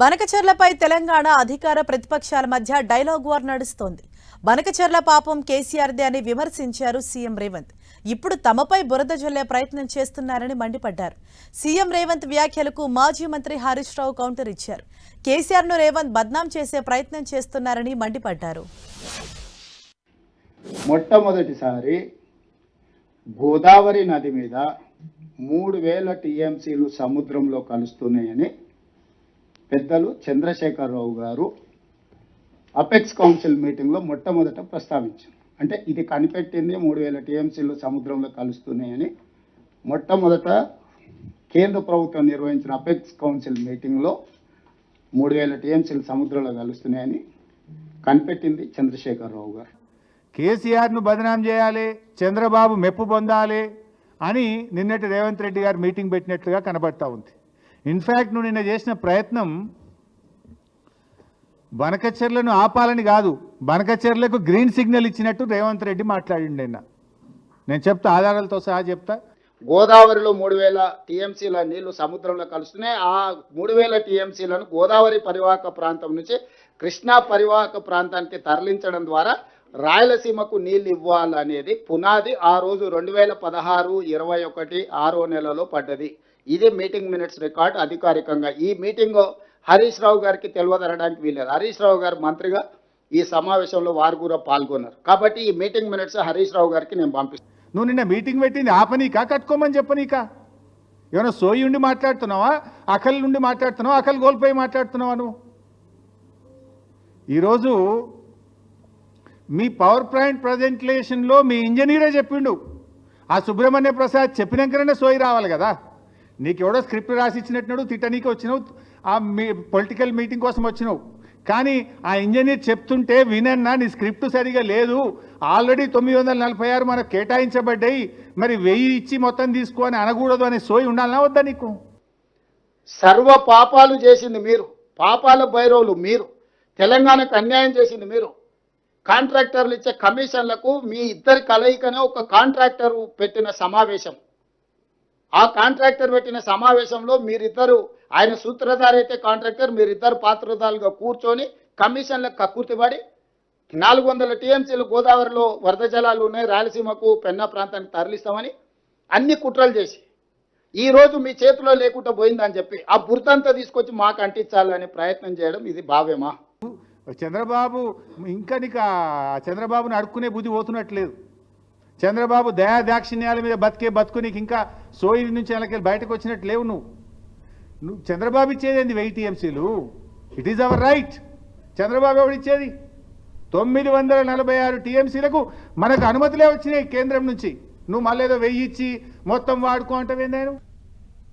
బనకచెర్లపై తెలంగాణ అధికార ప్రతిపక్షాల మధ్య డైలాగ్ వార్ నడుస్తోంది. బనకచెర్ల పాపం కేసీఆర్దే అని విమర్శించారు సీఎం రేవంత్. ఇప్పుడు తమపై బురద జల్లే ప్రయత్నం చేస్తున్నారని మండిపడ్డారు. సీఎం రేవంత్ వ్యాఖ్యలకు మాజీ మంత్రి హరీష్ రావు కౌంటర్ ఇచ్చారు. కేసీఆర్ను రేవంత్ బద్నాం చేసే ప్రయత్నం చేస్తున్నారని మండిపడ్డారు. మొట్టమొదటిసారి గోదావరి నది మీద 3000 టీఎంసీలు సముద్రంలో కలుస్తున్నాయని పెద్దలు చంద్రశేఖరరావు గారు అపెక్స్ కౌన్సిల్ మీటింగ్లో మొట్టమొదట ప్రస్తావించారు. అంటే ఇది కనిపెట్టింది 3000 టీఎంసీలు సముద్రంలో కలుస్తున్నాయని మొట్టమొదట కేంద్ర ప్రభుత్వం నిర్వహించిన అపెక్స్ కౌన్సిల్ మీటింగ్లో 3000 టీఎంసీలు సముద్రంలో కలుస్తున్నాయని కనిపెట్టింది చంద్రశేఖరరావు గారు. కేసీఆర్ను బదనాం చేయాలి, చంద్రబాబు మెప్పు పొందాలి అని నిన్నటి రేవంత్ రెడ్డి గారు మీటింగ్ పెట్టినట్లుగా కనబడతా ఉంది. ఇన్ఫ్యాక్ట్ నువ్వు నిన్న చేసిన ప్రయత్నం బనకచెర్లను ఆపాలని కాదు, బనకచెర్లకు గ్రీన్ సిగ్నల్ ఇచ్చినట్టు రేవంత్ రెడ్డి మాట్లాడిండు నిన్న. నేను చెప్తా, ఆధారాలతో సహా చెప్తా. గోదావరిలో 3000 టీఎంసీల నీళ్లు సముద్రంలో కలుస్తున్నాయి. ఆ 3000 టీఎంసీలను గోదావరి పరివాహక ప్రాంతం నుంచి కృష్ణా పరివాహక ప్రాంతానికి తరలించడం ద్వారా రాయలసీమకు నీళ్ళు ఇవ్వాలనేది పునాది ఆ రోజు 2016-21 6వ నెలలో పడ్డది. ఇది మీటింగ్ మినిట్స్ రికార్డ్ అధికారికంగా. ఈ మీటింగ్ హరీష్ రావు గారికి తెలియదనడానికి వీల్లేదు. హరీష్ రావు గారు మంత్రిగా ఈ సమావేశంలో వారు కూడా పాల్గొన్నారు. కాబట్టి ఈ మీటింగ్ మినిట్స్ హరీష్ రావు గారికి నేను పంపిస్తాను. నువ్వు నిన్న మీటింగ్ పెట్టింది ఆపనీకా, కట్టుకోమని చెప్పనీకా? ఏమైనా సోయి ఉండి మాట్లాడుతున్నావా, అకల్ నుండి మాట్లాడుతున్నావా, అకల్ కోల్పోయి మాట్లాడుతున్నావా? నువ్వు ఈరోజు మీ పవర్ పాయింట్ ప్రజెంటేషన్లో మీ ఇంజనీరే చెప్పిండు. ఆ సుబ్రహ్మణ్య ప్రసాద్ చెప్పినాకనే సోయి రావాలి కదా. నీకు ఎవడో స్క్రిప్ట్ రాసి ఇచ్చినట్టు తిట్టనీకి వచ్చినావు, ఆ మీ పొలిటికల్ మీటింగ్ కోసం వచ్చినావు. కానీ ఆ ఇంజనీర్ చెప్తుంటే వినన్నా, నీ స్క్రిప్ట్ సరిగా లేదు, ఆల్రెడీ 946 మనకు కేటాయించబడ్డాయి, మరి 1000 ఇచ్చి మొత్తం తీసుకో అని అనకూడదు అనే సోయి ఉండాలన్నా వద్దా నీకు? సర్వ పాపాలు చేసింది మీరు, పాపాల భైరవులు మీరు, తెలంగాణకు అన్యాయం చేసింది మీరు. కాంట్రాక్టర్లు ఇచ్చే కమిషన్లకు మీ ఇద్దరి కలయికనే ఒక కాంట్రాక్టర్ పెట్టిన సమావేశం. ఆ కాంట్రాక్టర్ పెట్టిన సమావేశంలో మీరిద్దరు, ఆయన సూత్రధారి అయితే కాంట్రాక్టర్, మీరిద్దరు పాత్రధారులుగా కూర్చొని కమిషన్లకు కక్కుర్తిపడి 400 టీఎంసీలు గోదావరిలో వరద జలాలు ఉన్నాయి, రాయలసీమకు పెన్నా ప్రాంతానికి తరలిస్తామని అన్ని కుట్రలు చేసి ఈరోజు మీ చేతిలో లేకుండా పోయిందని చెప్పి ఆ బురదంతా తీసుకొచ్చి మాకు అంటించాలని ప్రయత్నం చేయడం ఇది భావ్యమా? చంద్రబాబు ఇంకా నీకు చంద్రబాబుని అడుక్కునే బుద్ధి పోతున్నట్లేదు. చంద్రబాబు దయా దాక్షిణ్యాల మీద బతుకు నీకు ఇంకా సోయి నుంచి వెనకెళ్ళి బయటకు వచ్చినట్టు లేవు. నువ్వు చంద్రబాబు ఇచ్చేది ఏంది 1000 టీఎంసీలు? It is our right. Chandrababu ఎవరు ఇచ్చేది? 946 టీఎంసీలకు మనకు అనుమతులే వచ్చినాయి కేంద్రం నుంచి. నువ్వు మళ్ళీ ఏదో 1000 ఇచ్చి మొత్తం వాడుకో అంటావేంది?